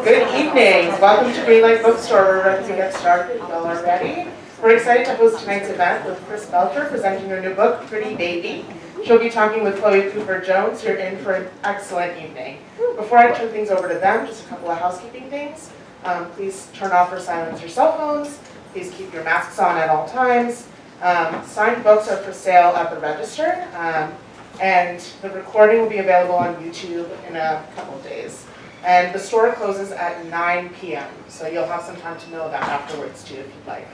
Good evening. Welcome to Greenlight Bookstore. We're ready to get started. Y'all are ready? We're excited to host tonight's event with Chris Belcher presenting her new book, Pretty Baby. She'll be talking with Chloe Cooper-Jones. You're in for an excellent evening. Before I turn things over to them, just a couple of housekeeping things. Please turn off or silence your cell phones. Please keep your masks on at all times. Signed books are for sale at the register. And the recording will be available on YouTube in a couple of days. And the store closes at 9 p.m., so you'll have some time to know that afterwards too, if you'd like.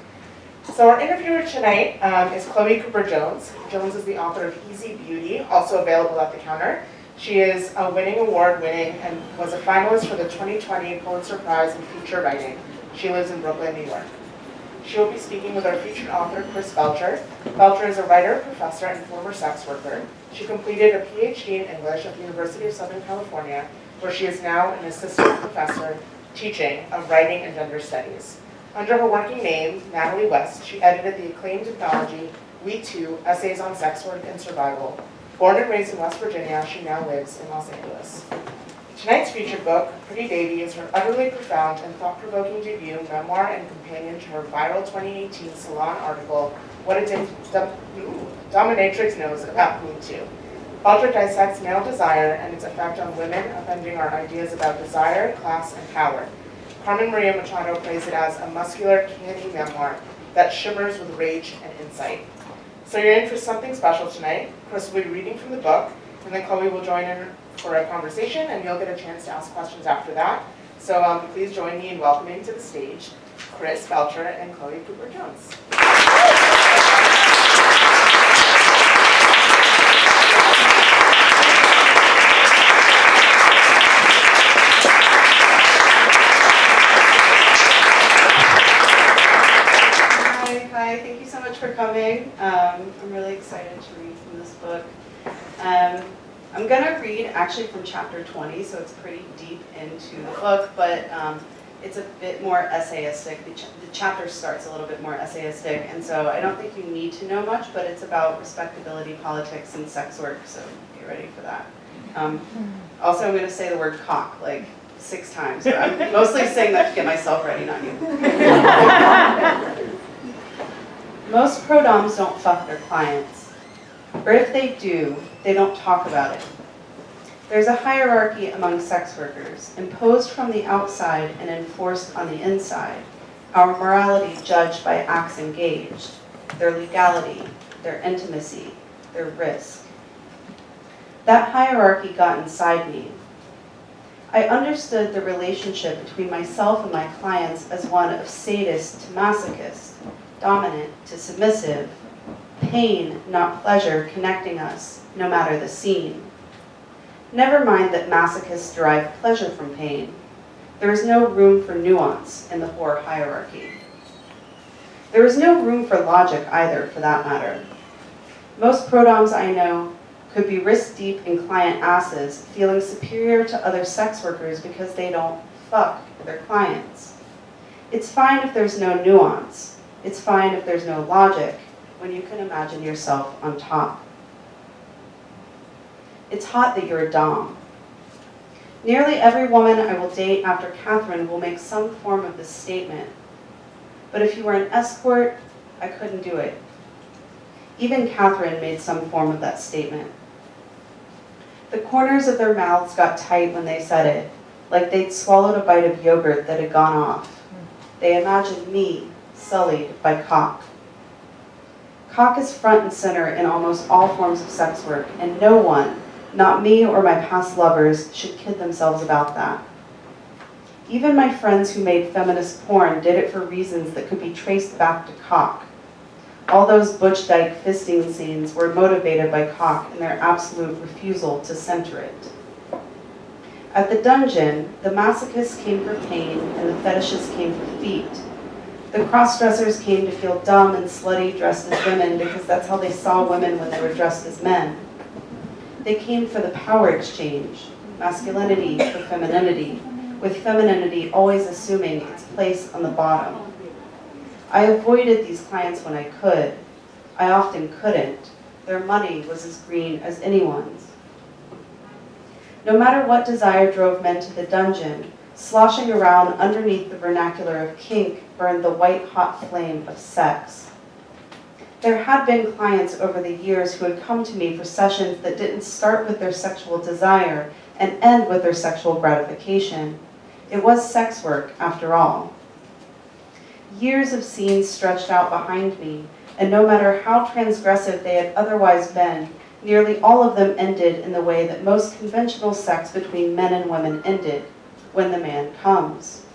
So our interviewer tonight is Chloe Cooper-Jones. Jones is the author of Easy Beauty, also available at the counter. She is a award-winning and was a finalist for the 2020 Pulitzer Prize in Feature Writing. She lives in Brooklyn, New York. She will be speaking with our featured author, Chris Belcher. Belcher is a writer, professor, and former sex worker. She completed a PhD in English at the University of Southern California, where she is now an assistant professor teaching of writing and gender studies. Under her working name, Natalie West, she edited the acclaimed anthology, We Too, Essays on Sex Work and Survival. Born and raised in West Virginia, she now lives in Los Angeles. Tonight's featured book, Pretty Baby, is her utterly profound and thought-provoking debut, memoir, and companion to her viral 2018 Salon article, What a Dominatrix Knows About Me Too. Belcher dissects male desire and its effect on women, upending our ideas about desire, class, and power. Carmen Maria Machado praised it as a muscular, canny memoir that shimmers with rage and insight. So you're in for something special tonight. Chris will be reading from the book, and then Chloe will join in for a conversation, and you'll get a chance to ask questions after that. So please join me in welcoming to the stage Chris Belcher and Chloe Cooper-Jones. Hi, thank you so much for coming. I'm really excited to read from this book. I'm going to read actually from chapter 20, so it's pretty deep into the book, but it's a bit more essayistic. The chapter starts a little bit more essayistic, and so I don't think you need to know much, but it's about respectability, politics, and sex work, so get ready for that. Also, I'm going to say the word cock like 6 times, but I'm mostly saying that to get myself ready, not you. Most pro-doms don't fuck their clients, or if they do, they don't talk about it. There's a hierarchy among sex workers, imposed from the outside and enforced on the inside, our morality judged by acts engaged, their legality, their intimacy, their risk. That hierarchy got inside me. I understood the relationship between myself and my clients as one of sadist to masochist, dominant to submissive, pain, not pleasure, connecting us, no matter the scene. Never mind that masochists derive pleasure from pain. There is no room for nuance in the whore hierarchy. There is no room for logic either, for that matter. Most pro-doms I know could be wrist-deep in client asses, feeling superior to other sex workers because they don't fuck their clients. It's fine if there's no nuance. It's fine if there's no logic, when you can imagine yourself on top. It's hot that you're a dom. Nearly every woman I will date after Catherine will make some form of this statement. But if you were an escort, I couldn't do it. Even Catherine made some form of that statement. The corners of their mouths got tight when they said it, like they'd swallowed a bite of yogurt that had gone off. They imagined me sullied by cock. Cock is front and center in almost all forms of sex work, and no one, not me or my past lovers, should kid themselves about that. Even my friends who made feminist porn did it for reasons that could be traced back to cock. All those Butch Dyke fisting scenes were motivated by cock and their absolute refusal to center it. At the dungeon, the masochists came for pain and the fetishists came for feet. The cross-dressers came to feel dumb and slutty dressed as women because that's how they saw women when they were dressed as men. They came for the power exchange, masculinity for femininity, with femininity always assuming its place on the bottom. I avoided these clients when I could. I often couldn't. Their money was as green as anyone's. No matter what desire drove men to the dungeon, Sloshing around underneath the vernacular of kink burned the white-hot flame of sex. There had been clients over the years who had come to me for sessions that didn't start with their sexual desire and end with their sexual gratification. It was sex work, after all. Years of scenes stretched out behind me, and no matter how transgressive they had otherwise been, nearly all of them ended in the way that most conventional sex between men and women ended, when the man comes.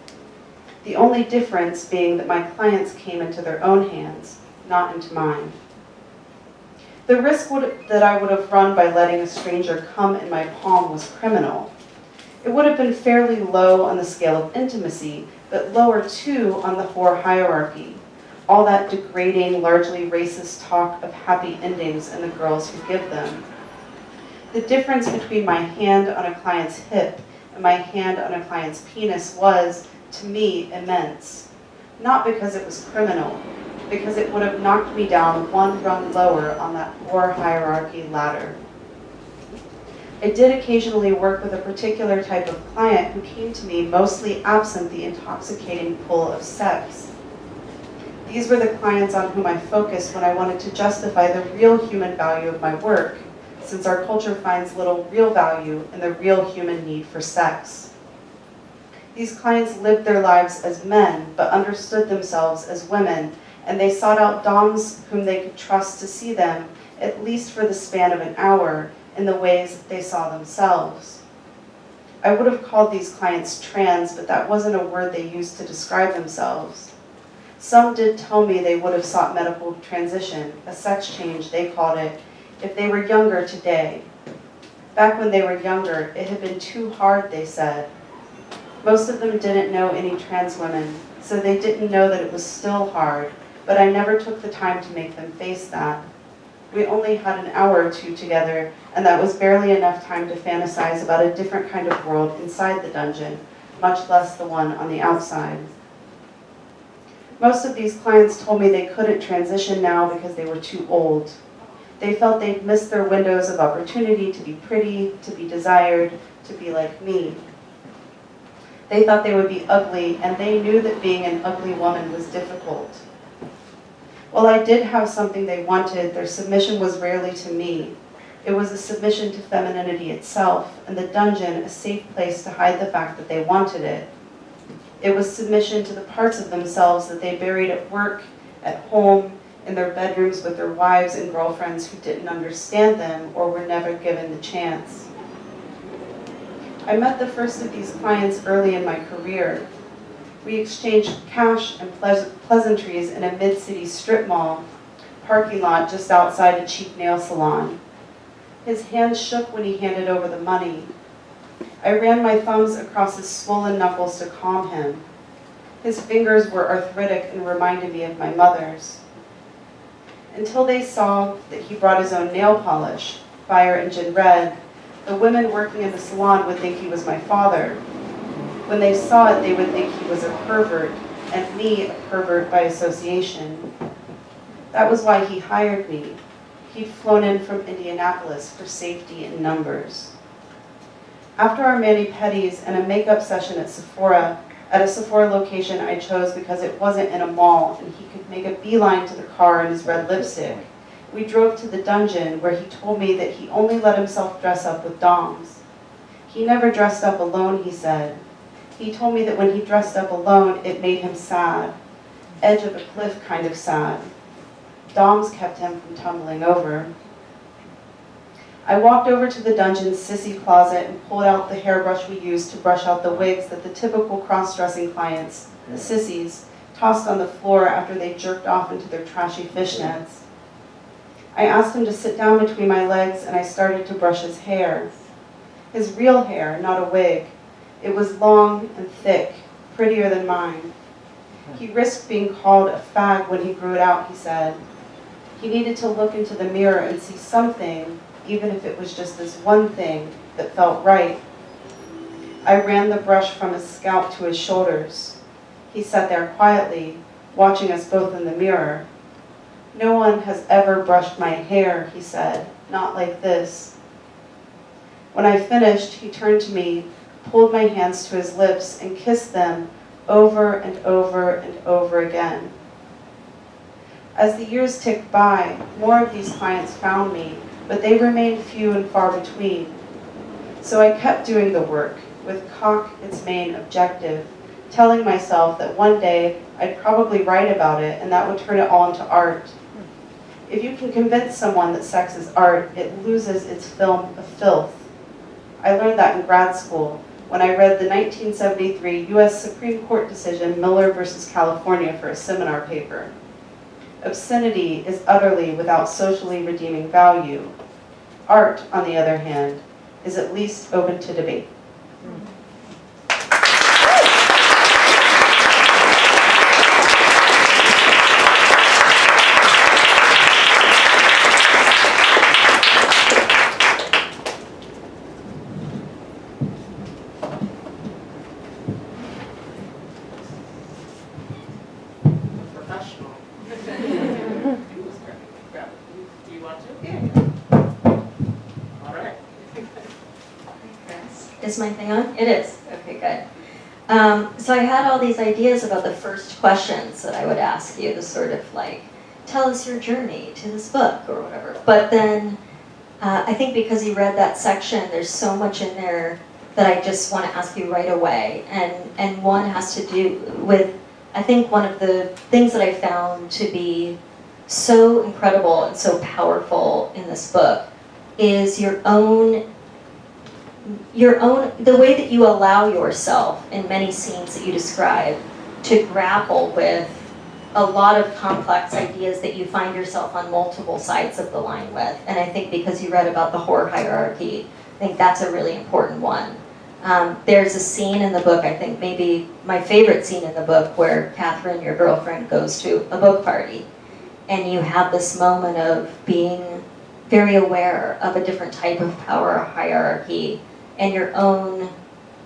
The only difference being that my clients came into their own hands, not into mine. The risk that I would have run by letting a stranger come in my palm was criminal. It would have been fairly low on the scale of intimacy, but lower too on the whore hierarchy. All that degrading, largely racist talk of happy endings and the girls who give them. The difference between my hand on a client's hip and my hand on a client's penis was, to me, immense. Not because it was criminal, because it would have knocked me down one rung lower on that whore hierarchy ladder. I did occasionally work with a particular type of client who came to me mostly absent the intoxicating pull of sex. These were the clients on whom I focused when I wanted to justify the real human value of my work, since our culture finds little real value in the real human need for sex. These clients lived their lives as men, but understood themselves as women, and they sought out doms whom they could trust to see them, at least for the span of an hour, in the ways they saw themselves. I would have called these clients trans, but that wasn't a word they used to describe themselves. Some did tell me they would have sought medical transition, a sex change they called it, if they were younger today. Back when they were younger, it had been too hard, they said. Most of them didn't know any trans women, so they didn't know that it was still hard, but I never took the time to make them face that. We only had an hour or two together, and that was barely enough time to fantasize about a different kind of world inside the dungeon, much less the one on the outside. Most of these clients told me they couldn't transition now because they were too old. They felt they'd missed their windows of opportunity to be pretty, to be desired, to be like me. They thought they would be ugly, and they knew that being an ugly woman was difficult. While I did have something they wanted, their submission was rarely to me. It was a submission to femininity itself, and the dungeon a safe place to hide the fact that they wanted it. It was submission to the parts of themselves that they buried at work, at home, in their bedrooms with their wives and girlfriends who didn't understand them or were never given the chance. I met the first of these clients early in my career. We exchanged cash and pleasantries in a mid-city strip mall parking lot just outside a cheap nail salon. His hands shook when he handed over the money. I ran my thumbs across his swollen knuckles to calm him. His fingers were arthritic and reminded me of my mother's. Until they saw that he brought his own nail polish, fire engine red, the women working in the salon would think he was my father. When they saw it, they would think he was a pervert, and me a pervert by association. That was why he hired me. He'd flown in from Indianapolis for safety in numbers. After our mani-pedis and a makeup session at a Sephora location I chose because it wasn't in a mall and he could make a beeline to the car in his red lipstick, we drove to the dungeon where he told me that he only let himself dress up with doms. He never dressed up alone, he said. He told me that when he dressed up alone, it made him sad. Edge of a cliff kind of sad. Doms kept him from tumbling over. I walked over to the dungeon's sissy closet and pulled out the hairbrush we used to brush out the wigs that the typical cross-dressing clients, the sissies, tossed on the floor after they jerked off into their trashy fishnets. I asked him to sit down between my legs and I started to brush his hair. His real hair, not a wig. It was long and thick, prettier than mine. He risked being called a fag when he grew it out, he said. He needed to look into the mirror and see something, even if it was just this one thing, that felt right. I ran the brush from his scalp to his shoulders. He sat there quietly, watching us both in the mirror. No one has ever brushed my hair, he said, not like this. When I finished, he turned to me, pulled my hands to his lips, and kissed them over and over and over again. As the years ticked by, more of these clients found me, but they remained few and far between. So I kept doing the work, with cock its main objective, telling myself that one day I'd probably write about it and that would turn it all into art. If you can convince someone that sex is art, it loses its film of filth. I learned that in grad school when I read the 1973 U.S. Supreme Court decision Miller versus California for a seminar paper. Obscenity is utterly without socially redeeming value. Art, on the other hand, is at least open to debate. Professional. Do you want to? Yeah. All right. Is my thing on? It is. Okay, good. So I had all these ideas about the first questions that I would ask you, the sort of like, tell us your journey to this book or whatever. But then I think because you read that section, there's so much in there that I just want to ask you right away. And one has to do with, I think one of the things that I found to be so incredible and so powerful in this book is the way that you allow yourself in many scenes that you describe to grapple with a lot of complex ideas that you find yourself on multiple sides of the line with. And I think because you read about the whore hierarchy, I think that's a really important one. There's a scene in the book, I think maybe my favorite scene in the book, where Catherine, your girlfriend, goes to a book party. And you have this moment of being very aware of a different type of power hierarchy and your own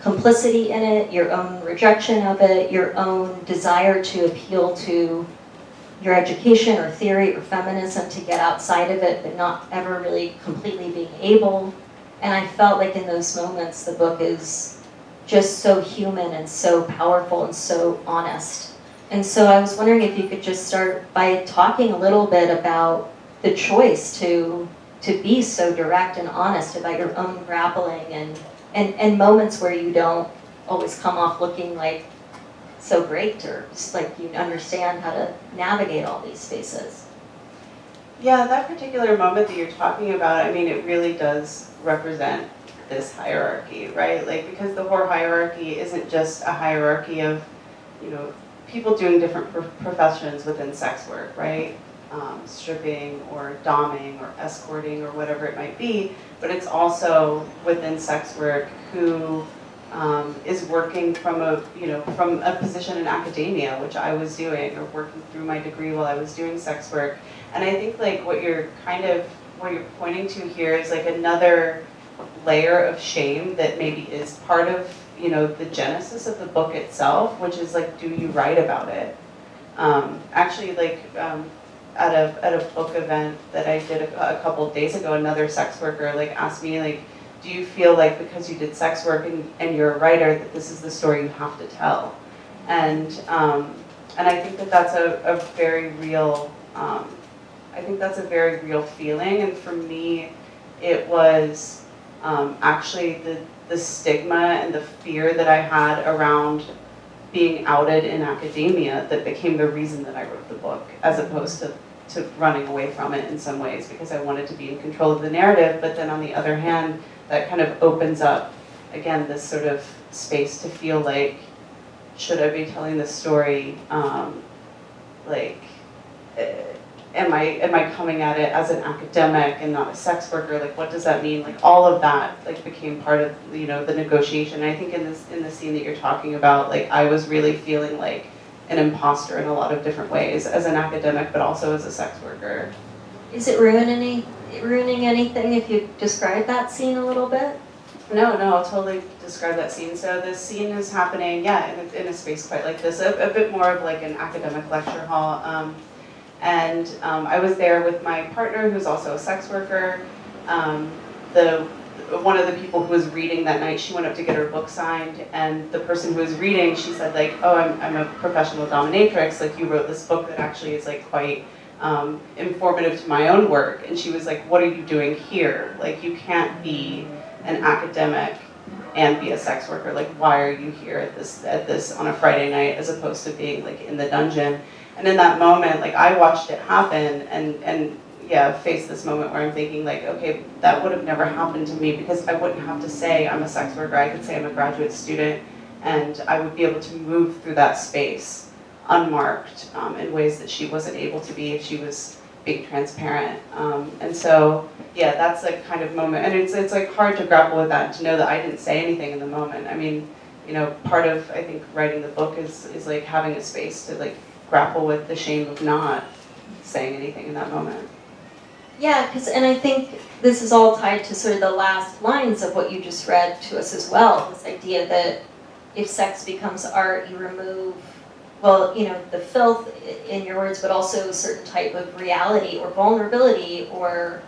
complicity in it, your own rejection of it, your own desire to appeal to your education or theory or feminism to get outside of it, but not ever really completely being able. And I felt like in those moments the book is just so human and so powerful and so honest. And so I was wondering if you could just start by talking a little bit about the choice to be so direct and honest about your own grappling and moments where you don't always come off looking like so great or just like you understand how to navigate all these spaces. Yeah, that particular moment that you're talking about, I mean, it really does represent this hierarchy, right? Like, because the whore hierarchy isn't just a hierarchy of, you know, people doing different professions within sex work, right? Stripping or domming or escorting or whatever it might be, but it's also within sex work who is working from a position in academia, which I was doing, or working through my degree while I was doing sex work. And I think like what you're pointing to here is like another layer of shame that maybe is part of, you know, the genesis of the book itself, which is like, do you write about it? Actually, like at a book event that I did a couple of days ago, another sex worker like asked me like, do you feel like because you did sex work and you're a writer that this is the story you have to tell? And I think that that's a very real feeling. And for me, it was actually the stigma and the fear that I had around being outed in academia that became the reason that I wrote the book, as opposed to running away from it in some ways, because I wanted to be in control of the narrative. But then on the other hand, that kind of opens up, again, this sort of space to feel like, should I be telling this story? Am I coming at it as an academic and not a sex worker? Like, what does that mean? Like, all of that like became part of, you know, the negotiation. And I think in the scene that you're talking about, like, I was really feeling like an imposter in a lot of different ways, as an academic, but also as a sex worker. Is it ruining anything if you describe that scene a little bit? No, I'll totally describe that scene. So this scene is happening, in a space quite like this, a bit more of like an academic lecture hall. I was there with my partner, who's also a sex worker. The one of the people who was reading that night, she went up to get her book signed, and the person who was reading, she said like, oh, I'm a professional dominatrix, like you wrote this book that actually is like quite informative to my own work. And she was like, what are you doing here? Like you can't be an academic and be a sex worker. Like why are you here at this on a Friday night as opposed to being like in the dungeon? And in that moment, like I watched it happen and yeah, face this moment where I'm thinking like, okay, that would have never happened to me because I wouldn't have to say I'm a sex worker. I could say I'm a graduate student, and I would be able to move through that space unmarked in ways that she wasn't able to be if she was being transparent. And so, yeah, that's a kind of moment, and it's like hard to grapple with that and to know that I didn't say anything in the moment. I mean, you know, part of I think writing the book is like having a space to like grapple with the shame of not saying anything in that moment. Yeah, and I think this is all tied to sort of the last lines of what you just read to us as well. This idea that if sex becomes art, you remove, well, you know, the filth in your words, but also a certain type of reality or vulnerability or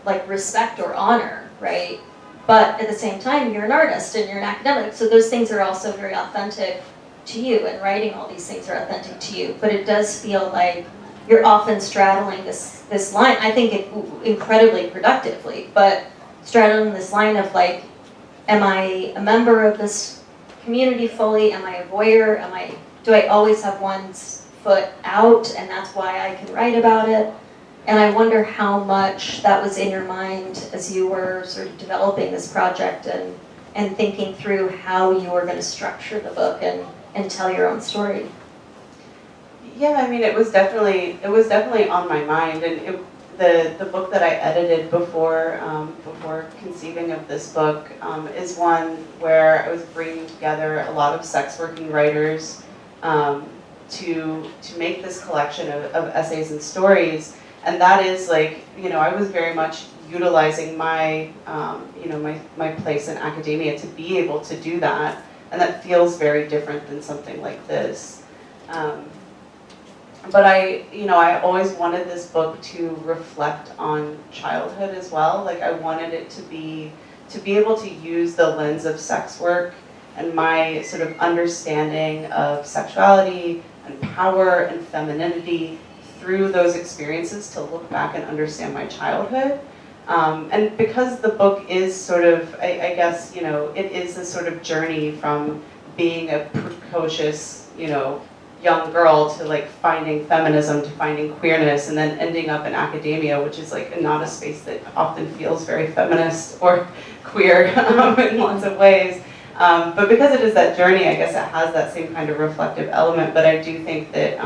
like respect or honor, right? But at the same time, you're an artist and you're an academic, so those things are also very authentic to you, and writing all these things are authentic to you. But it does feel like you're often straddling this line, I think it incredibly productively, but straddling this line of like, am I a member of this community fully? Am I a voyeur? Do I always have one foot out, and that's why I can write about it? And I wonder how much that was in your mind as you were sort of developing this project and thinking through how you were going to structure the book and tell your own story. Yeah, I mean, it was definitely on my mind, and the book that I edited before conceiving of this book is one where I was bringing together a lot of sex working writers to make this collection of essays and stories, and that is like, you know, I was very much utilizing my my place in academia to be able to do that, and that feels very different than something like this. But I always wanted this book to reflect on childhood as well. Like I wanted it to be able to use the lens of sex work and my sort of understanding of sexuality and power and femininity through those experiences to look back and understand my childhood. And because the book is sort of, I guess, you know, it is a sort of journey from being a precocious, you know, young girl to like finding feminism, to finding queerness, and then ending up in academia, which is like not a space that often feels very feminist or queer in lots of ways. But because it is that journey, I guess it has that same kind of reflective element. But I do think that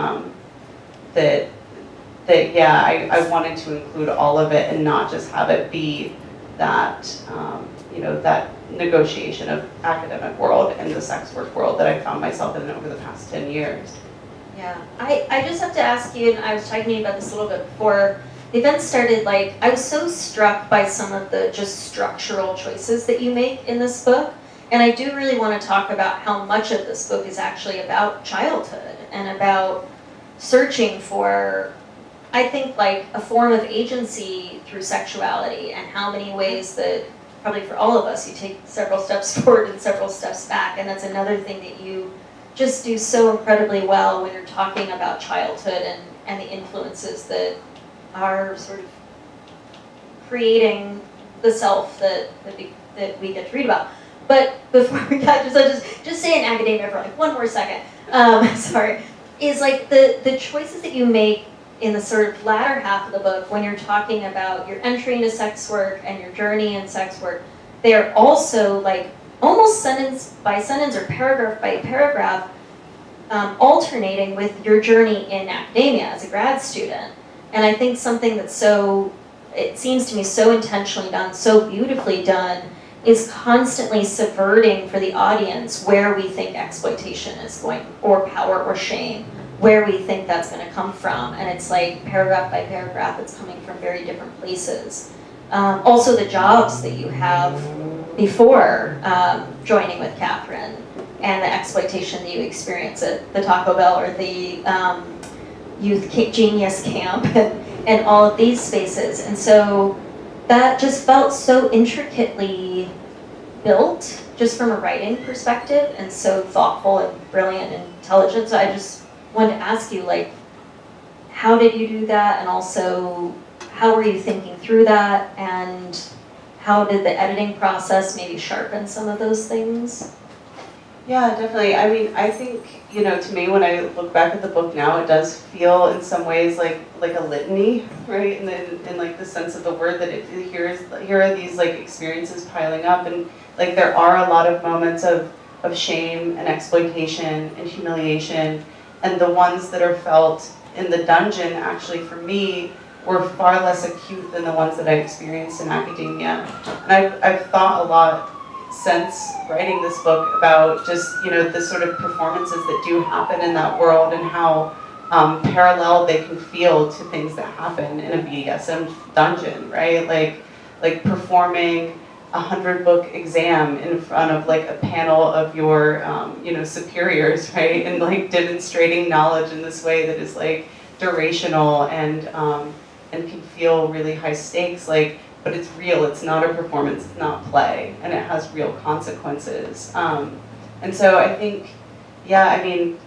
yeah, I wanted to include all of it and not just have it be that you know, that negotiation of academic world and the sex work world that I found myself in over the past 10 years. Yeah, I just have to ask you, and I was talking to you about this a little bit before the event started, like, I was so struck by some of the just structural choices that you make in this book, and I do really want to talk about how much of this book is actually about childhood and about searching for, I think, like, a form of agency through sexuality, and how many ways that, probably for all of us, you take several steps forward and several steps back, and that's another thing that you just do so incredibly well when you're talking about childhood and the influences that are sort of creating the self that we get to read about. But before we got just say in academia for like one more second, sorry, is like the choices that you make in the sort of latter half of the book when you're talking about your entry into sex work and your journey in sex work, they are also like almost sentence by sentence or paragraph by paragraph alternating with your journey in academia as a grad student. And I think something that's so, it seems to me so intentionally done, so beautifully done, is constantly subverting for the audience where we think exploitation is going, or power or shame, where we think that's going to come from. And it's like paragraph by paragraph, it's coming from very different places. Also the jobs that you have before joining with Catherine, and the exploitation that you experience at the Taco Bell or the Youth Genius Camp and all of these spaces. And so that just felt so intricately built, just from a writing perspective, and so thoughtful and brilliant and intelligent. So I just wanted to ask you, like, how did you do that, and also how were you thinking through that, and how did the editing process maybe sharpen some of those things? Yeah, definitely. I mean, I think, you know, to me, when I look back at the book now, it does feel in some ways like a litany, right? And then in like the sense of the word that here are these like experiences piling up, and like there are a lot of moments of shame and exploitation and humiliation, and the ones that are felt in the dungeon, actually for me, were far less acute than the ones that I experienced in academia. And I've thought a lot since writing this book about just, you know, the sort of performances that do happen in that world, and how parallel they can feel to things that happen in a BDSM dungeon, right? Like performing a 100-book exam in front of like a panel of your, you know, superiors, right? And like demonstrating knowledge in this way that is like durational and can feel really high stakes, like, but it's real, it's not a performance, it's not play, and it has real consequences. And so I think, yeah, I mean,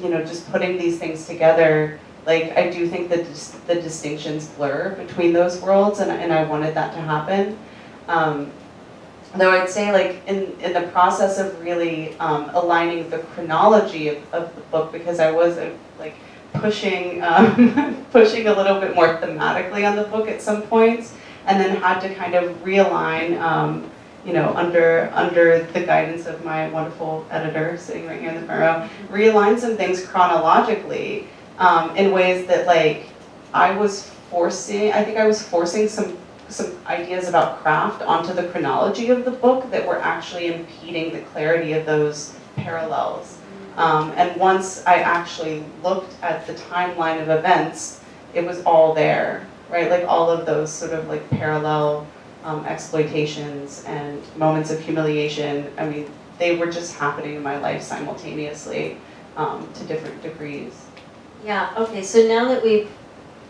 you know, just putting these things together, like, I do think that the distinctions blur between those worlds, and I wanted that to happen. Though I'd say, like, in the process of really aligning the chronology of the book, because I was, like, pushing pushing a little bit more thematically on the book at some points, and then had to kind of realign, you know, under the guidance of my wonderful editor sitting right here in the front row, realign some things chronologically in ways that, like, I think I was forcing some ideas about craft onto the chronology of the book that were actually impeding the clarity of those parallels. And once I actually looked at the timeline of events, it was all there, right? Like all of those sort of like parallel exploitations and moments of humiliation. I mean, they were just happening in my life simultaneously to different degrees. Yeah, okay, so now that we've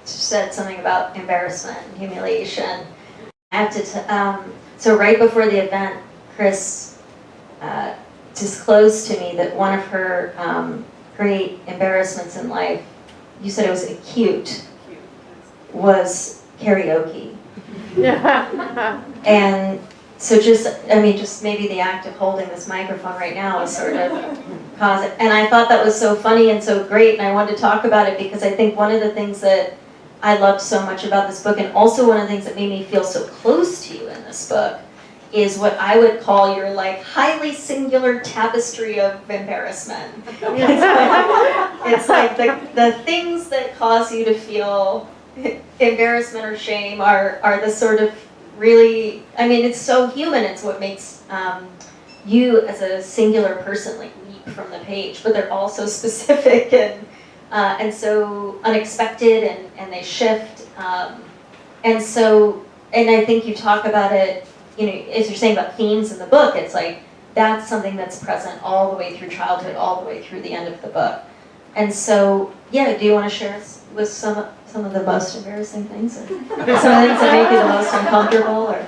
said something about embarrassment and humiliation, I have to, so right before the event, Chris disclosed to me that one of her great embarrassments in life, you said it was acute, was karaoke. And so just maybe the act of holding this microphone right now is sort of cause it. And I thought that was so funny and so great, and I wanted to talk about it because I think one of the things that I loved so much about this book, and also one of the things that made me feel so close to you in this book, is what I would call your like highly singular tapestry of embarrassment. It's like the things that cause you to feel embarrassment or shame are the sort of really, I mean, it's so human, it's what makes you as a singular person like leap from the page, but they're also specific and so unexpected, and they shift. And I think you talk about it, you know, as you're saying about themes in the book, it's like that's something that's present all the way through childhood, all the way through the end of the book. And so, yeah, do you want to share with some of the most embarrassing things, or some of the things that make you the most uncomfortable, or?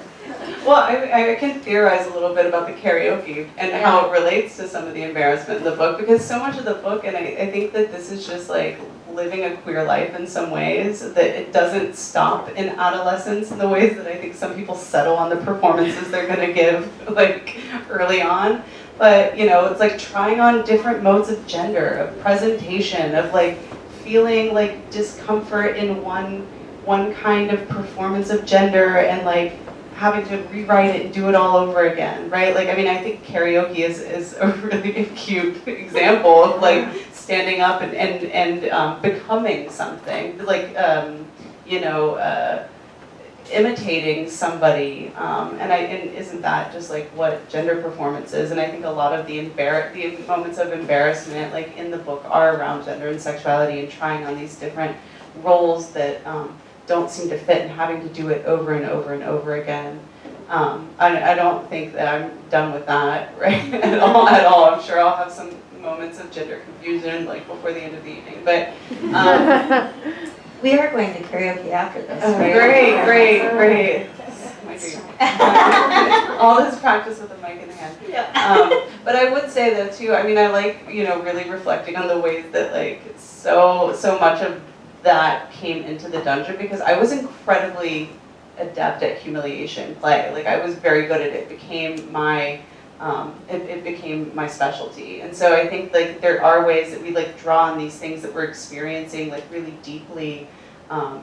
Well, I can theorize a little bit about the karaoke and how it relates to some of the embarrassment in the book, because so much of the book, and I think that this is just like living a queer life in some ways, that it doesn't stop in adolescence in the ways that I think some people settle on the performances they're going to give like early on. But, you know, it's like trying on different modes of gender, of presentation, of like feeling like discomfort in one kind of performance of gender, and like having to rewrite it and do it all over again, right? Like, I mean, I think karaoke is a really acute example of like standing up and becoming something, like, you know, imitating somebody, and isn't that just like what gender performance is? And I think a lot of the moments of embarrassment, like in the book, are around gender and sexuality and trying on these different roles that don't seem to fit and having to do it over and over and over again. I don't think that I'm done with that, right? at all. I'm sure I'll have some moments of gender confusion like before the end of the evening, but. We are going to karaoke after this, right? Great. All this practice with a mic in hand. Yeah. But I would say though too, I mean, I like, really reflecting on the ways that like so much of that came into the dungeon, because I was incredibly adept at humiliation play. Like I was very good at it. It became my it became my specialty. And so I think like there are ways that we like draw on these things that we're experiencing like really deeply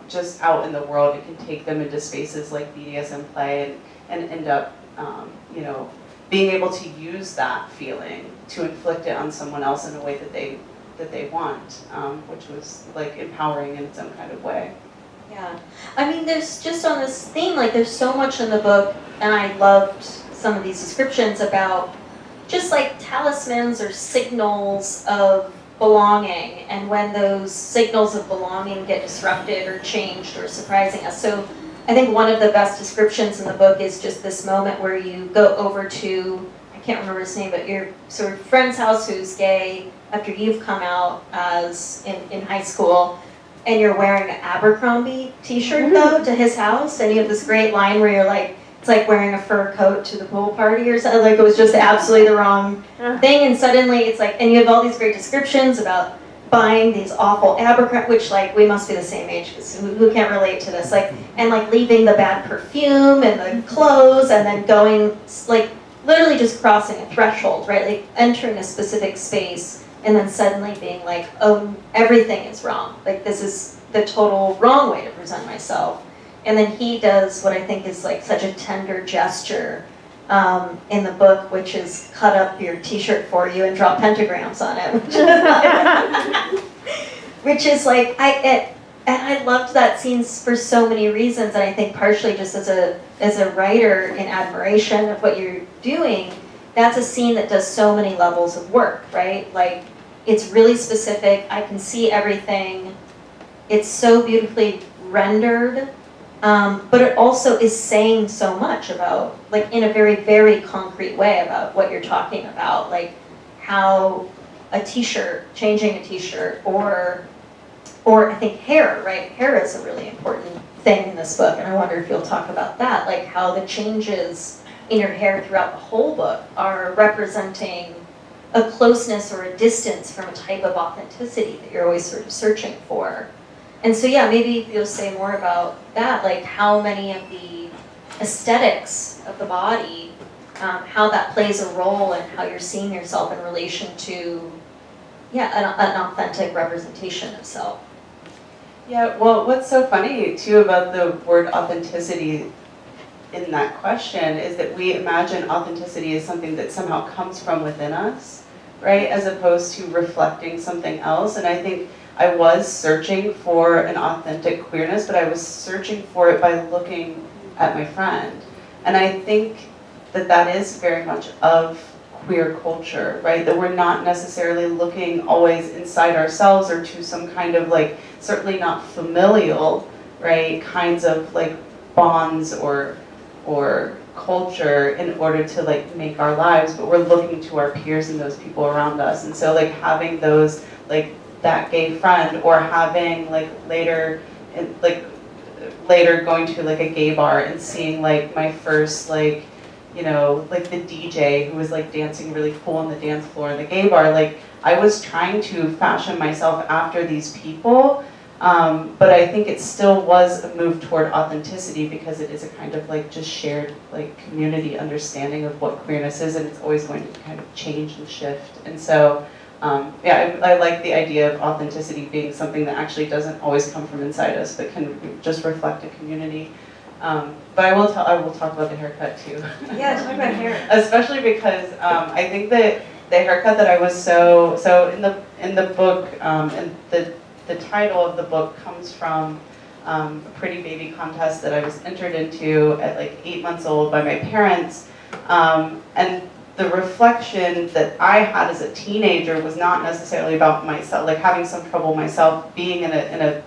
just out in the world. It can take them into spaces like BDSM play and end up being able to use that feeling to inflict it on someone else in a way that they want, which was like empowering in its own kind of way. Yeah, I mean, there's just on this theme, like there's so much in the book, and I loved some of these descriptions about just like talismans or signals of belonging, and when those signals of belonging get disrupted or changed or surprising us. So I think one of the best descriptions in the book is just this moment where you go over to, I can't remember his name, but your sort of friend's house who's gay after you've come out as in high school, and you're wearing an Abercrombie t-shirt though to his house, and you have this great line where you're like, it's like wearing a fur coat to the pool party or something, like it was just absolutely the wrong thing, and suddenly it's like, and you have all these great descriptions about buying these awful Abercrombie, which like, we must be the same age, because who can't relate to this, like, and like leaving the bad perfume and the clothes, and then going, like, literally just crossing a threshold, right, like entering a specific space, and then suddenly being like, oh, everything is wrong. Like, this is the total wrong way to present myself. And then he does what I think is like such a tender gesture in the book, which is cut up your t-shirt for you and draw pentagrams on it. Which is like, I loved that scene for so many reasons, and I think partially just as a writer in admiration of what you're doing, that's a scene that does so many levels of work, right? Like, it's really specific, I can see everything, it's so beautifully rendered, but it also is saying so much about, like in a very, very concrete way about what you're talking about, like how a t-shirt, changing a t-shirt, or I think hair, right? Hair is a really important thing in this book, and I wonder if you'll talk about that, like how the changes in your hair throughout the whole book are representing a closeness or a distance from a type of authenticity that you're always sort of searching for. And so yeah, maybe you'll say more about that, like how many of the aesthetics of the body, how that plays a role in how you're seeing yourself in relation to, yeah, an authentic representation of self. Yeah, well, what's so funny too about the word authenticity in that question is that we imagine authenticity as something that somehow comes from within us, right? As opposed to reflecting something else. And I think I was searching for an authentic queerness, but I was searching for it by looking at my friend. And I think that that is very much of queer culture, right? That we're not necessarily looking always inside ourselves or to some kind of like, certainly not familial, right, kinds of like bonds or culture in order to like make our lives, but we're looking to our peers and those people around us. And so like having those, like that gay friend, or having like later going to like a gay bar and seeing like my first like, like the DJ who was like dancing really cool on the dance floor in the gay bar, like I was trying to fashion myself after these people. But I think it still was a move toward authenticity because it is a kind of like just shared like community understanding of what queerness is, and it's always going to kind of change and shift. And so, yeah, I like the idea of authenticity being something that actually doesn't always come from inside us, but can just reflect a community. But I will talk about the haircut too. Yeah, talk about hair. Especially because I think that the haircut that I was so in the book, and the title of the book comes from a Pretty Baby contest that I was entered into at like 8 months old by my parents. And the reflection that I had as a teenager was not necessarily about myself, like having some trouble myself being in an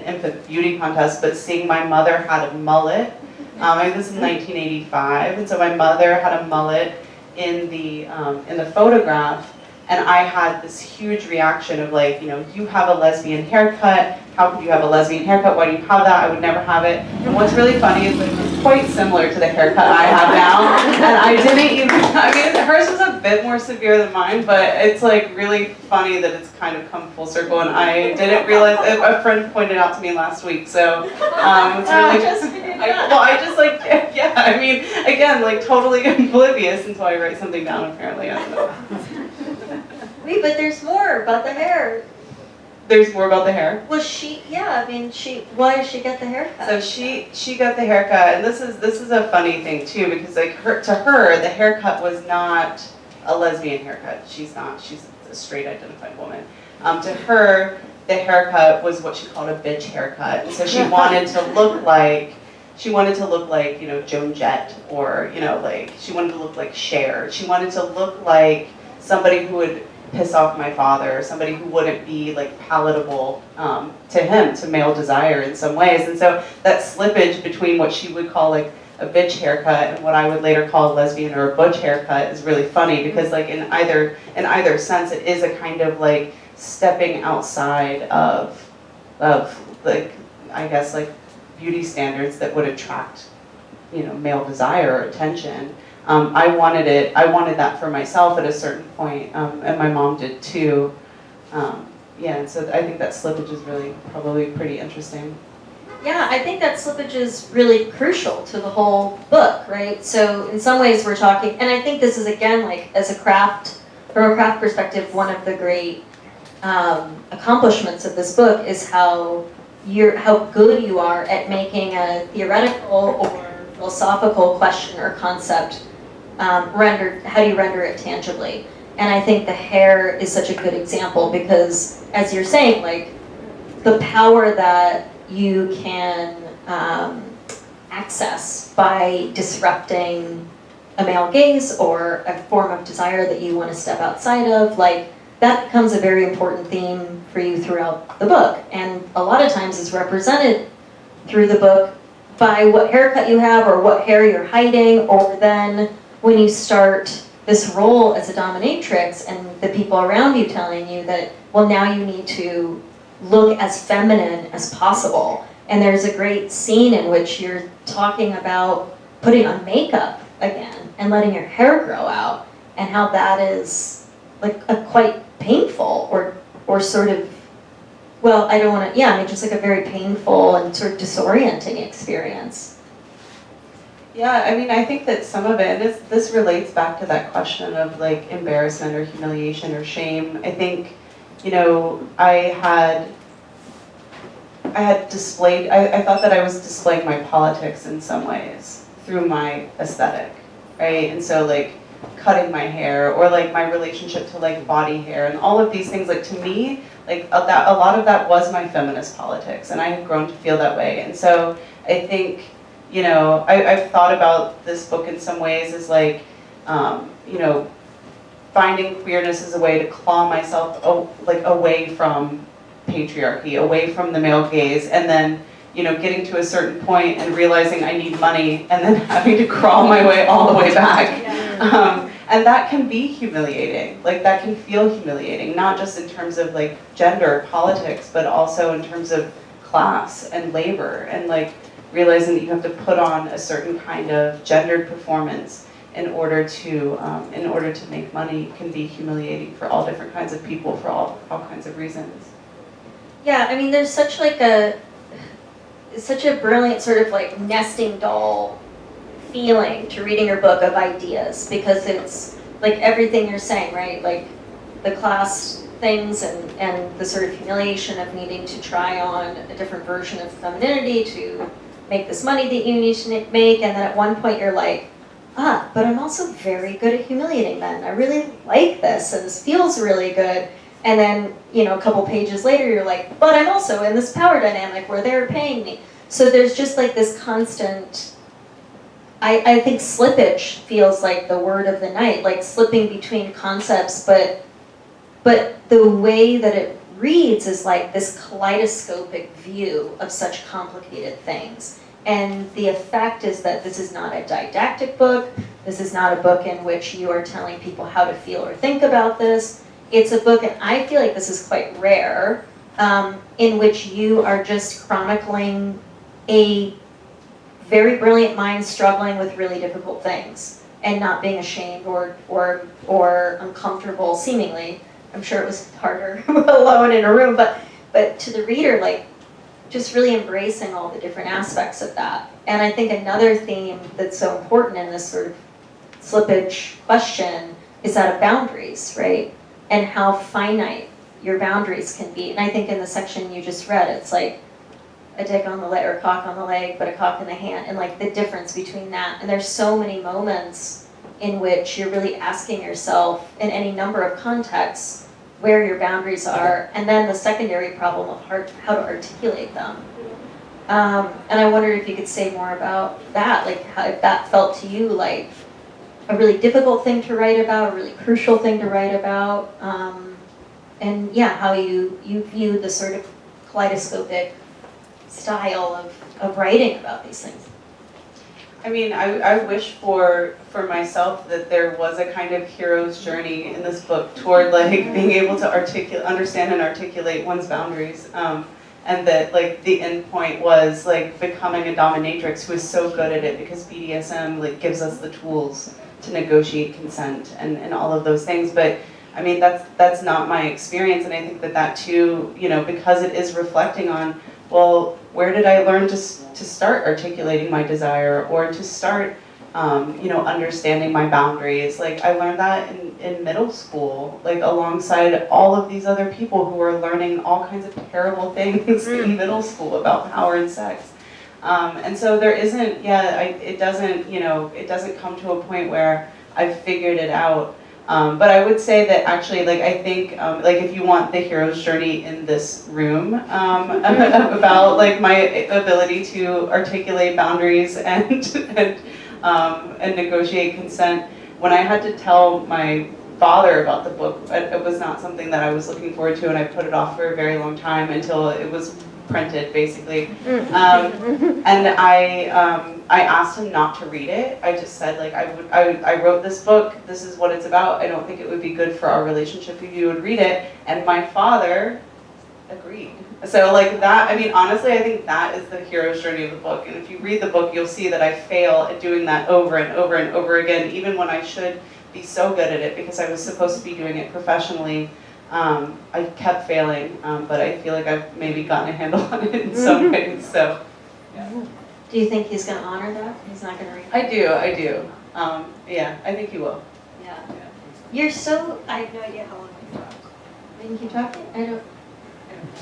infant beauty contest, but seeing my mother had a mullet. This is 1985, and so my mother had a mullet in the photograph. And I had this huge reaction of like, you have a lesbian haircut. How could you have a lesbian haircut? Why do you have that? I would never have it. And what's really funny is like quite similar to the haircut I have now. And I didn't even, I mean, hers was a bit more severe than mine, but it's like really funny that it's kind of come full circle. And I didn't realize, a friend pointed out to me last week, so it's really just, I just like, yeah, I mean, again, like totally oblivious until I write something down apparently, I don't know. Wait, but there's more about the hair. There's more about the hair? Well, I mean, why did she get the haircut? So she got the haircut, and this is a funny thing too, because like to her, the haircut was not a lesbian haircut. She's a straight identified woman. To her, the haircut was what she called a bitch haircut. And so she wanted to look like, you know, Joan Jett, or, you know, like, she wanted to look like Cher. She wanted to look like somebody who would piss off my father, somebody who wouldn't be like palatable to him, to male desire in some ways. And so that slippage between what she would call like a bitch haircut and what I would later call a lesbian or a butch haircut is really funny, because like in either sense it is a kind of like stepping outside of like, I guess, like beauty standards that would attract, you know, male desire or attention. I wanted that for myself at a certain point, and my mom did too. Yeah, and so I think that slippage is really probably pretty interesting. Yeah, I think that slippage is really crucial to the whole book, right? So in some ways we're talking, and I think this is again, like from a craft perspective, one of the great accomplishments of this book is how good you are at making a theoretical or philosophical question or concept how do you render it tangibly? And I think the hair is such a good example, because as you're saying, like the power that you can access by disrupting a male gaze or a form of desire that you want to step outside of, like that becomes a very important theme for you throughout the book. And a lot of times is represented through the book by what haircut you have or what hair you're hiding, or then when you start this role as a dominatrix and the people around you telling you that, well, now you need to look as feminine as possible. And there's a great scene in which you're talking about putting on makeup again and letting your hair grow out, and how that is like a quite painful or sort of, well, I don't want to, yeah, I mean, just like a very painful and sort of disorienting experience. Yeah, I mean, I think that some of it, and this relates back to that question of like embarrassment or humiliation or shame. I think, you know, I thought that I was displaying my politics in some ways through my aesthetic, right? And so like cutting my hair, or like my relationship to like body hair and all of these things, like to me, like a lot of that was my feminist politics, and I have grown to feel that way. And so I think, you know, I've thought about this book in some ways as like, you know, finding queerness as a way to claw myself away from patriarchy, away from the male gaze, and then, you know, getting to a certain point and realizing I need money, and then having to crawl my way all the way back. And that can be humiliating. Like that can feel humiliating, not just in terms of like gender, politics, but also in terms of class and labor, and like realizing that you have to put on a certain kind of gendered performance in order to make money can be humiliating for all different kinds of people, for all kinds of reasons. Yeah, I mean, there's such a brilliant sort of like nesting doll feeling to reading your book of ideas, because it's like everything you're saying, right? Like the class things and the sort of humiliation of needing to try on a different version of femininity to make this money that you need to make, and then at one point you're like, but I'm also very good at humiliating men. I really like this, and this feels really good. And then, you know, a couple pages later, you're like, but I'm also in this power dynamic where they're paying me. So there's just like this constant, I think slippage feels like the word of the night, like slipping between concepts, but the way that it reads is like this kaleidoscopic view of such complicated things. And the effect is that this is not a didactic book. This is not a book in which you are telling people how to feel or think about this. It's a book, and I feel like this is quite rare, in which you are just chronicling a very brilliant minds struggling with really difficult things and not being ashamed or uncomfortable, seemingly. I'm sure it was harder alone in a room, but to the reader, like, just really embracing all the different aspects of that. And I think another theme that's so important in this sort of slippage question is that of boundaries, right? And how finite your boundaries can be. And I think in the section you just read, it's like a dick on the leg or a cock on the leg, but a cock in the hand, and like the difference between that. And there's so many moments in which you're really asking yourself in any number of contexts where your boundaries are, and then the secondary problem of how to articulate them. And I wondered if you could say more about that, like how, if that felt to you like a really difficult thing to write about, a really crucial thing to write about, and yeah, how you view the sort of kaleidoscopic style of writing about these things. I mean, I wish for myself that there was a kind of hero's journey in this book toward like being able to understand and articulate one's boundaries, and that like the end point was like becoming a dominatrix who is so good at it because BDSM like gives us the tools to negotiate consent and all of those things. But I mean, that's not my experience, and I think that too, you know, because it is reflecting on, well, where did I learn to start articulating my desire, or to start, you know, understanding my boundaries? Like, I learned that in middle school, like alongside all of these other people who were learning all kinds of terrible things in middle school about power and sex. And so there isn't, it doesn't, you know, it doesn't come to a point where I've figured it out. But I would say that actually, like, I think, like, if you want the hero's journey in this room, about, like, my ability to articulate boundaries and negotiate consent, when I had to tell my father about the book, it was not something that I was looking forward to, and I put it off for a very long time until it was printed, basically. And I asked him not to read it. I just said, like, I wrote this book, this is what it's about, I don't think it would be good for our relationship if you would read it. And my father agreed. So like that, I mean, honestly, I think that is the hero's journey of the book. And if you read the book, you'll see that I fail at doing that over and over and over again, even when I should be so good at it because I was supposed to be doing it professionally. I kept failing, but I feel like I've maybe gotten a handle on it in some ways, so, yeah. Do you think he's going to honor that? He's not going to read it? I do. Yeah, I think he will. Yeah. You're so, I have no idea how long we've talked. We can keep talking? I have no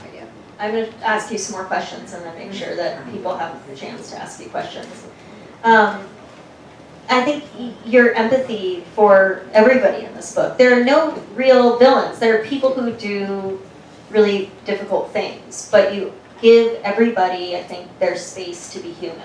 idea. I'm going to ask you some more questions and then make sure that people have the chance to ask you questions. I think your empathy for everybody in this book. There are no real villains. There are people who do really difficult things, but you give everybody, I think, their space to be human.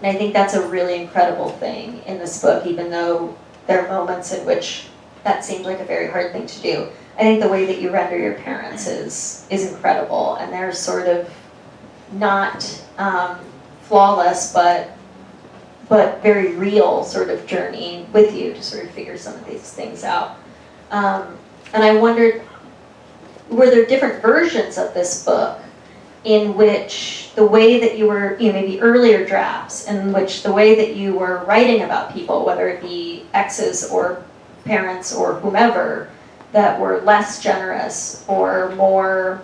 And I think that's a really incredible thing in this book, even though there are moments in which that seemed like a very hard thing to do. I think the way that you render your parents is incredible, and they're sort of not flawless, but very real sort of journey with you to sort of figure some of these things out. And I wondered, were there different versions of this book in which the way that you were, you know, maybe earlier drafts, in which the way that you were writing about people, whether it be exes or parents or whomever, that were less generous or more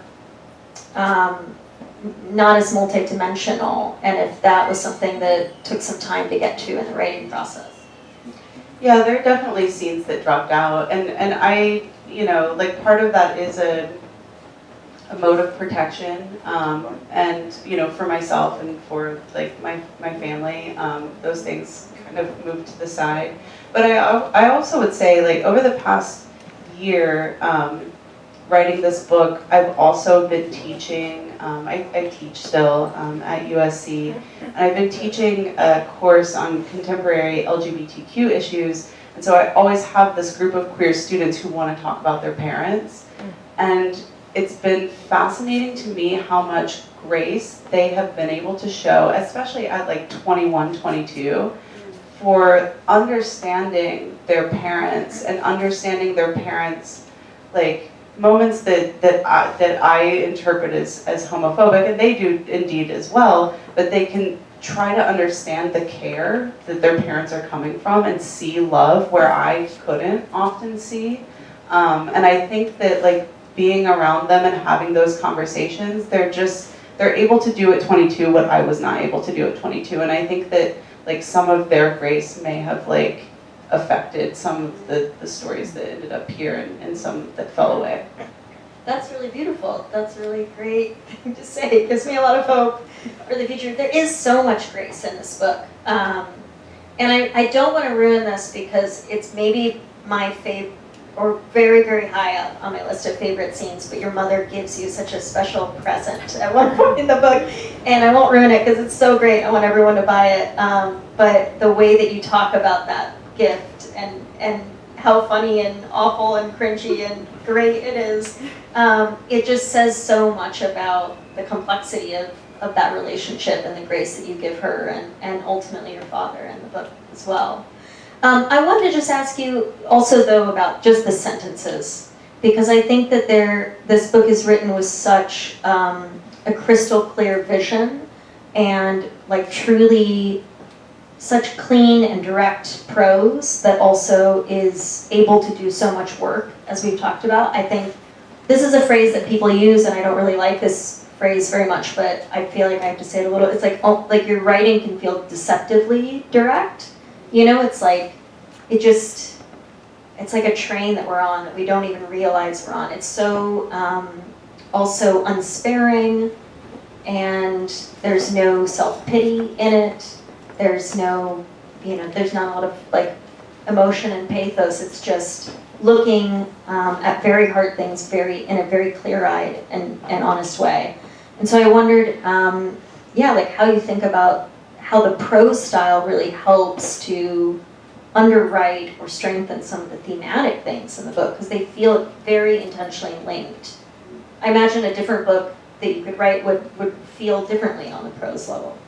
not as multidimensional, and if that was something that took some time to get to in the writing process? Yeah, there are definitely scenes that dropped out, and I, you know, like part of that is a mode of protection, and you know, for myself and for like my family, those things kind of moved to the side. But I also would say, like, over the past year, writing this book, I've also been teaching. I teach still at USC, and I've been teaching a course on contemporary LGBTQ issues, and so I always have this group of queer students who want to talk about their parents, and it's been fascinating to me how much grace they have been able to show, especially at like 21, 22, for understanding their parents and understanding their parents, like, moments that I interpret as homophobic, and they do indeed as well, but they can try to understand the care that their parents are coming from and see love where I couldn't often see. And I think that like being around them and having those conversations, they're able to do at 22 what I was not able to do at 22. And I think that like some of their grace may have like affected some of the stories that ended up here and some that fell away. That's really beautiful. That's a really great thing to say. It gives me a lot of hope for the future. There is so much grace in this book. And I don't want to ruin this because it's maybe my favorite, or very, very high up on my list of favorite scenes, but your mother gives you such a special present at one point in the book, and I won't ruin it because it's so great. I want everyone to buy it. But the way that you talk about that gift and how funny and awful and cringy and great it is, it just says so much about the complexity of that relationship and the grace that you give her and ultimately your father in the book as well. I wanted to just ask you also though about just the sentences, because I think that this book is written with such a crystal clear vision and like truly such clean and direct prose that also is able to do so much work, as we've talked about. I think this is a phrase that people use, and I don't really like this phrase very much, but I feel like I have to say it a little. It's like your writing can feel deceptively direct. You know, it's like it's like a train that we're on that we don't even realize we're on. It's so also unsparing, and there's no self-pity in it. There's no, there's not a lot of like emotion and pathos. It's just looking at very hard things in a very clear-eyed and honest way. And so I wondered, like how you think about how the prose style really helps to underwrite or strengthen some of the thematic things in the book, because they feel very intentionally linked. I imagine a different book that you could write would feel differently on the prose level.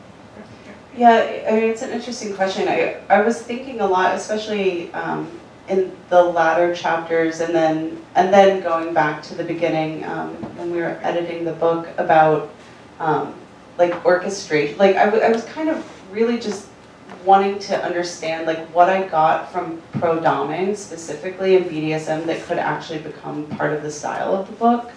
Yeah, I mean, it's an interesting question. I was thinking a lot, especially in the latter chapters, and then going back to the beginning when we were editing the book about like orchestration. Like I was kind of really just wanting to understand like what I got from pro-domming specifically in BDSM that could actually become part of the style of the book.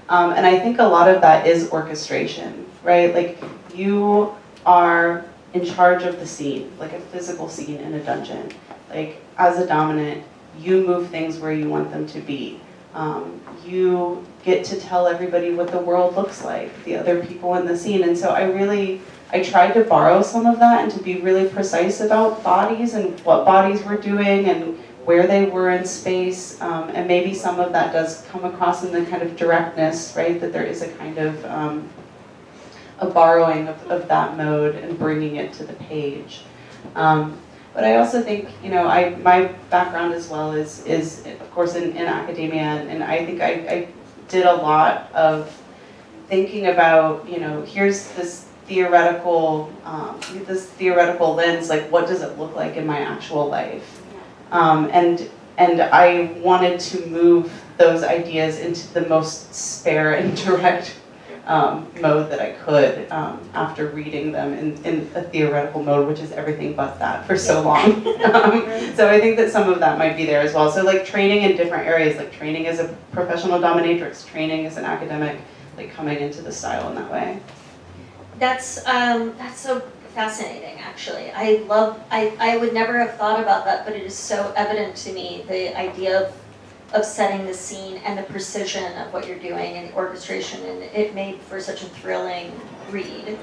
And I think a lot of that is orchestration, right? Like you are in charge of the scene, like a physical scene in a dungeon. Like as a dominant, you move things where you want them to be. You get to tell everybody what the world looks like, the other people in the scene. And so I tried to borrow some of that and to be really precise about bodies and what bodies were doing and where they were in space. And maybe some of that does come across in the kind of directness, right? That there is a kind of a borrowing of that mode and bringing it to the page. But I also think, my background as well is of course in academia, and I think I did a lot of thinking about, here's this theoretical lens, like what does it look like in my actual life? And I wanted to move those ideas into the most spare and direct mode that I could after reading them in a theoretical mode, which is everything but that for so long. So I think that some of that might be there as well. So like training in different areas, like training as a professional dominatrix, training as an academic, like coming into the style in that way. That's so fascinating, actually. I would never have thought about that, but it is so evident to me, the idea of setting the scene and the precision of what you're doing and the orchestration, and it made for such a thrilling read.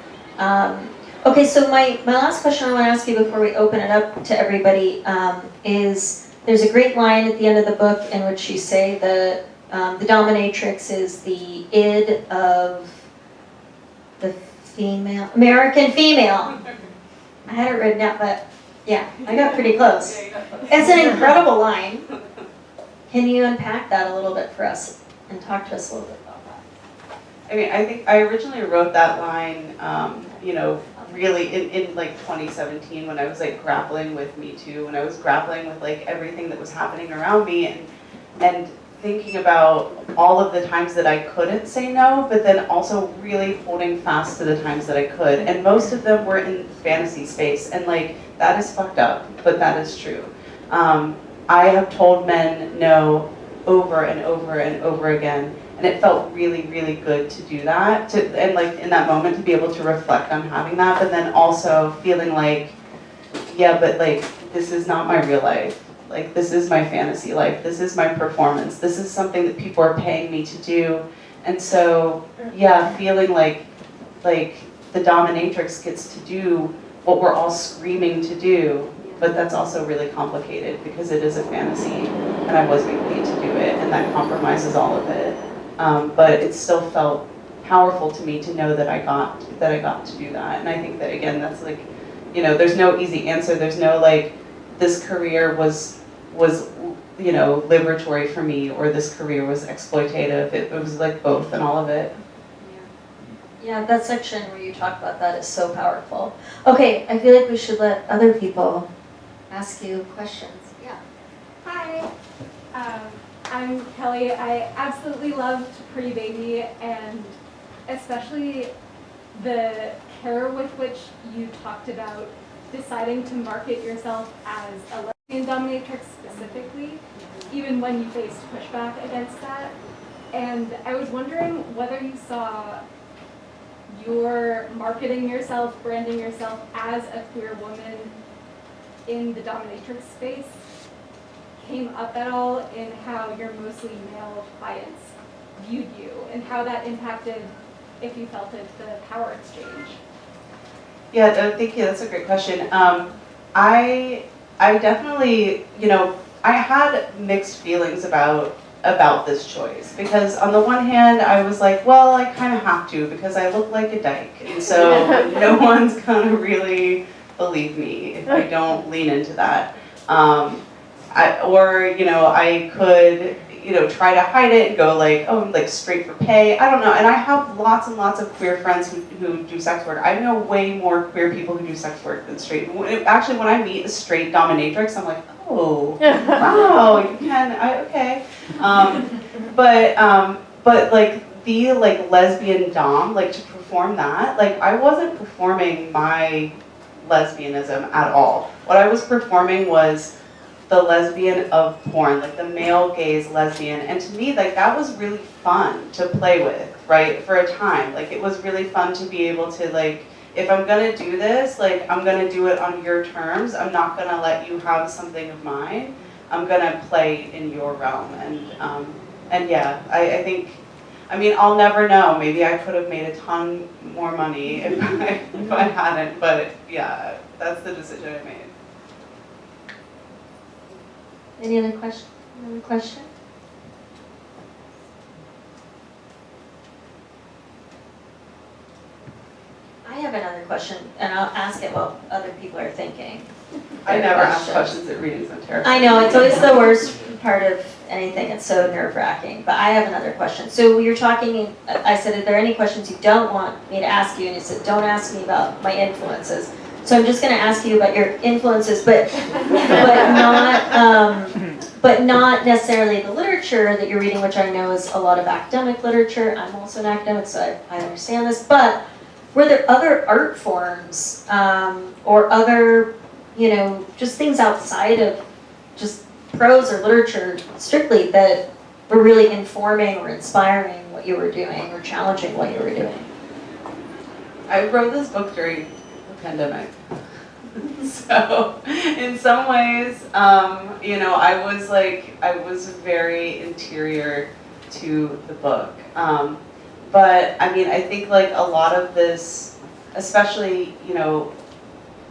Okay, so my last question I want to ask you before we open it up to everybody is, there's a great line at the end of the book in which you say the dominatrix is the id of the American female. I had it written out, but yeah, I got pretty close. It's an incredible line. Can you unpack that a little bit for us and talk to us a little bit about that? I mean, I think I originally wrote that line, really in like 2017 when I was like grappling with Me Too, when I was grappling with like everything that was happening around me, and thinking about all of the times that I couldn't say no, but then also really holding fast to the times that I could. And most of them were in fantasy space, and like, that is fucked up, but that is true. I have told men no over and over and over again, and it felt really, really good to do that, and like in that moment to be able to reflect on having that, but then also feeling like, yeah, but like, this is not my real life. Like, this is my fantasy life. This is my performance. This is something that people are paying me to do. And so, yeah, feeling like the dominatrix gets to do what we're all screaming to do, but that's also really complicated because it is a fantasy, and I was being paid to do it, and that compromises all of it. But it still felt powerful to me to know that I got to do that. And I think that, again, that's like, you know, there's no easy answer. There's no like, this career was you know, liberatory for me, or this career was exploitative. It was like both and all of it. Yeah, that section where you talk about that is so powerful. Okay, I feel like we should let other people ask you questions. Yeah. Hi, I'm Kelly. I absolutely loved Pretty Baby, and especially the care with which you talked about deciding to market yourself as a lesbian dominatrix specifically, even when you faced pushback against that. And I was wondering whether you saw your marketing yourself, branding yourself as a queer woman in the dominatrix space came up at all in how your mostly male clients viewed you, and how that impacted, if you felt it, the power exchange. Yeah, thank you. That's a great question. I definitely, you know, I had mixed feelings about this choice, because on the one hand I was like, well, I kind of have to because I look like a dyke, and so no one's gonna really believe me if I don't lean into that. Or you know, I could, you know, try to hide it and go like, oh, like straight for pay. I don't know. And I have lots and lots of queer friends who do sex work. I know way more queer people who do sex work than straight. Actually, when I meet a straight dominatrix, I'm like, oh, wow, you can, okay. But like the like lesbian dom, like to perform that, like I wasn't performing my lesbianism at all. What I was performing was the lesbian of porn, like the male gaze lesbian. And to me, like that was really fun to play with, right? For a time, like it was really fun to be able to like, if I'm gonna do this, like I'm gonna do it on your terms. I'm not gonna let you have something of mine. I'm gonna play in your realm. And yeah, I think, I mean, I'll never know. Maybe I could have made a ton more money if I hadn't, but yeah, that's the decision I made. Any other question? Another question? I have another question, and I'll ask it while other people are thinking. I never ask questions at readings. I'm terrified. I know, it's always the worst part of anything. It's so nerve-wracking. But I have another question. So you're talking, I said, are there any questions you don't want me to ask you? And you said, don't ask me about my influences. So I'm just going to ask you about your influences, but not necessarily the literature that you're reading, which I know is a lot of academic literature. I'm also an academic, so I understand this. But were there other art forms or other, you know, just things outside of just prose or literature strictly that were really informing or inspiring what you were doing or challenging what you were doing? I wrote this book during the pandemic. So in some ways, you know, I was very interior to the book. But I mean, I think like a lot of this, especially, you know,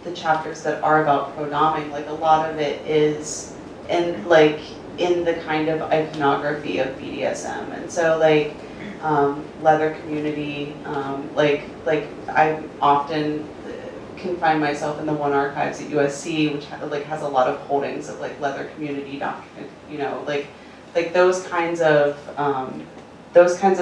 the chapters that are about pro-doming, like a lot of it is in the kind of iconography of BDSM. And so like leather community, like I often can find myself in the One Archives at USC, which has a lot of holdings of like leather community document, you know, like those kinds of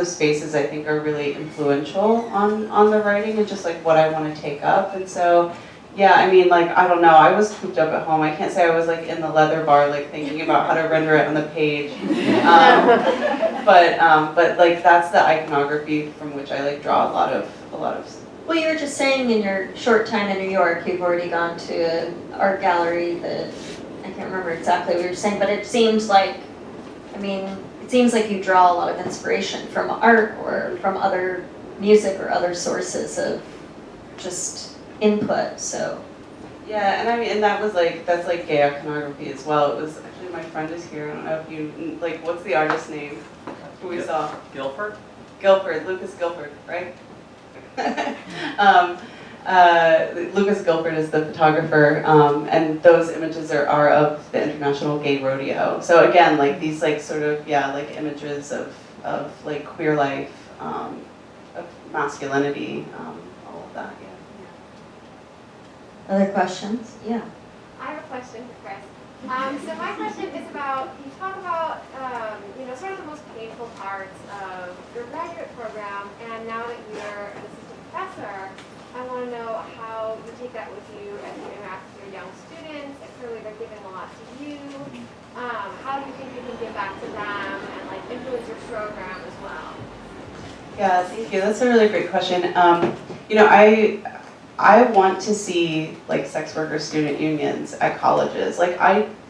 spaces I think are really influential on the writing and just like what I want to take up. And so Yeah, I mean, like, I don't know, I was cooped up at home. I can't say I was like in the leather bar, like thinking about how to render it on the page. But like that's the iconography from which I like draw a lot of. Well, you were just saying in your short time in New York, you've already gone to an art gallery that, I can't remember exactly what you were saying, but it seems like, I mean, it seems like you draw a lot of inspiration from art or from other music or other sources of just input, so. Yeah, and I mean, and that's like gay iconography as well. It was, actually my friend is here, I don't know if you, like, what's the artist's name? Who we saw? Guilford? Lucas Guilford, right? Lucas Guilford is the photographer, and those images are of the International Gay Rodeo. So again, like these like sort of, yeah, like images of like queer life, of masculinity, all of that, yeah. Other questions? Yeah. I have a question for Chris. So my question is about, you talk about, sort of the most painful parts of your graduate program, and now that you're an assistant professor, I want to know how you take that with you as you interact with your young students, and clearly they're giving a lot to you. How do you think you can give back to them and like influence your program as well? Yeah, thank you. That's a really great question. I want to see like sex worker student unions at colleges.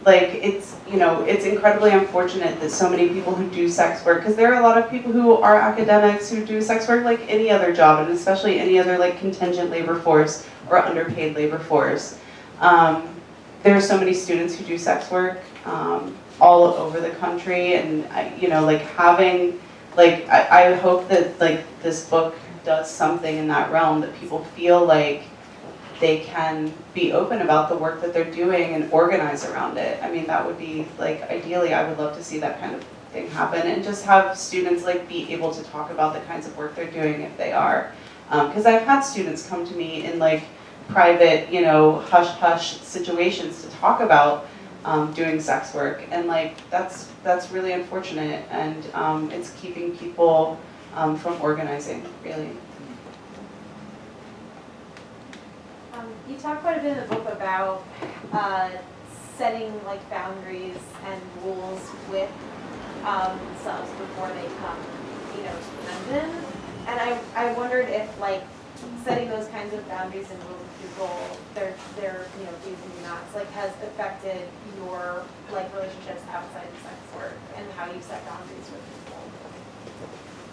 It's incredibly unfortunate that so many people who do sex work, because there are a lot of people who are academics who do sex work like any other job, and especially any other like contingent labor force or underpaid labor force. There are so many students who do sex work all over the country, and I hope that like this book does something in that realm, that people feel like they can be open about the work that they're doing and organize around it. I mean, that would be like, ideally, I would love to see that kind of thing happen, and just have students like be able to talk about the kinds of work they're doing if they are. Because I've had students come to me in like private, hush-hush situations to talk about doing sex work, and like that's really unfortunate, and it's keeping people from organizing, really. You talk quite a bit in the book about setting like boundaries and rules with subs before they come, to London. And I wondered if like setting those kinds of boundaries and rules with people, their do's and nots, like has affected your like relationships outside of sex work and how you set boundaries with people.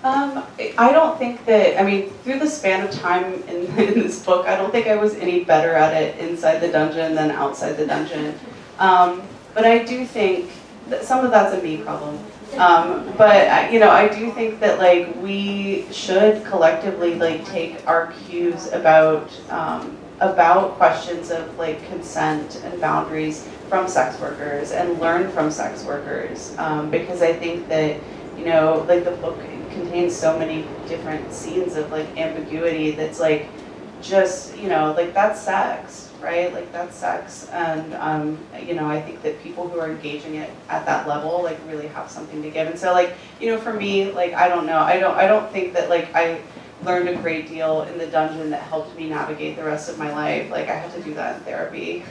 I don't think that, through the span of time in this book, I don't think I was any better at it inside the dungeon than outside the dungeon. But I do think that some of that's a me problem. But I do think that like we should collectively like take our cues about questions of like consent and boundaries from sex workers and learn from sex workers, because I think that like the book contains so many different scenes of like ambiguity that's like just like that's sex, right? Like that's sex, and I think that people who are engaging it at that level like really have something to give. And so like for me, like I don't think that like I learned a great deal in the dungeon that helped me navigate the rest of my life. Like I have to do that in therapy.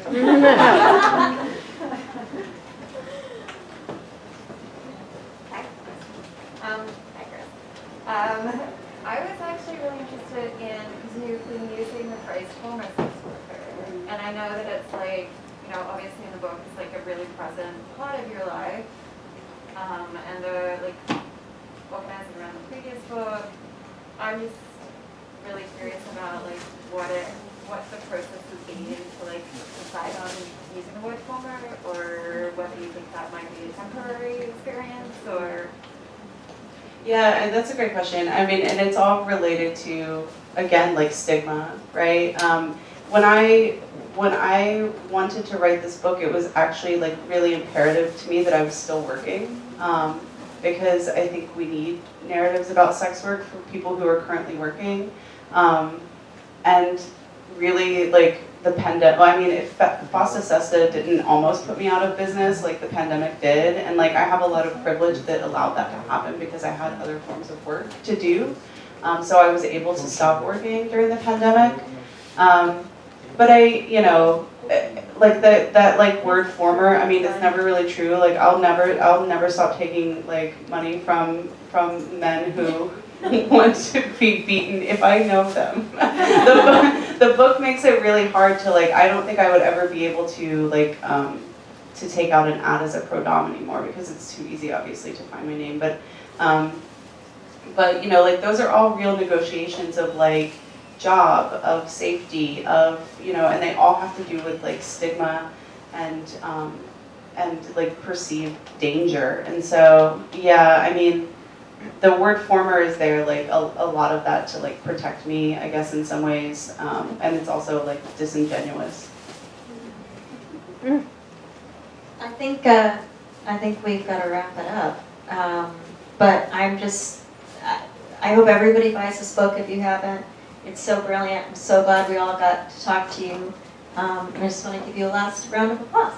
Hi, Chris. I was actually really interested in, because you've been using the phrase former sex worker, and I know that it's like, obviously in the book it's like a really present part of your life, and they're like organizing around the previous book. I'm just really curious about like what the process has been to like decide on using the word former, or whether you think that might be a temporary experience, or. Yeah, and that's a great question. And it's all related to, again, like stigma, right? When I wanted to write this book, it was actually like really imperative to me that I was still working, because I think we need narratives about sex work for people who are currently working, and really like the pandemic. If Fosta Sesta didn't almost put me out of business, like the pandemic did, and like I have a lot of privilege that allowed that to happen because I had other forms of work to do. So I was able to stop working during the pandemic. but like that like word former, I mean, it's never really true. Like I'll never stop taking like money from men who want to be beaten if I know them. The book makes it really hard to like, I don't think I would ever be able to like, to take out an ad as a pro-dom anymore because it's too easy obviously to find my name. But like those are all real negotiations of like job, of safety, of, and they all have to do with like stigma and like perceived danger. And so, yeah, I mean, the word former is there, like a lot of that to like protect me, I guess, in some ways, and it's also like disingenuous. I think we've got to wrap it up. But I hope everybody buys this book if you haven't. It's so brilliant. I'm so glad we all got to talk to you. I just want to give you a last round of applause.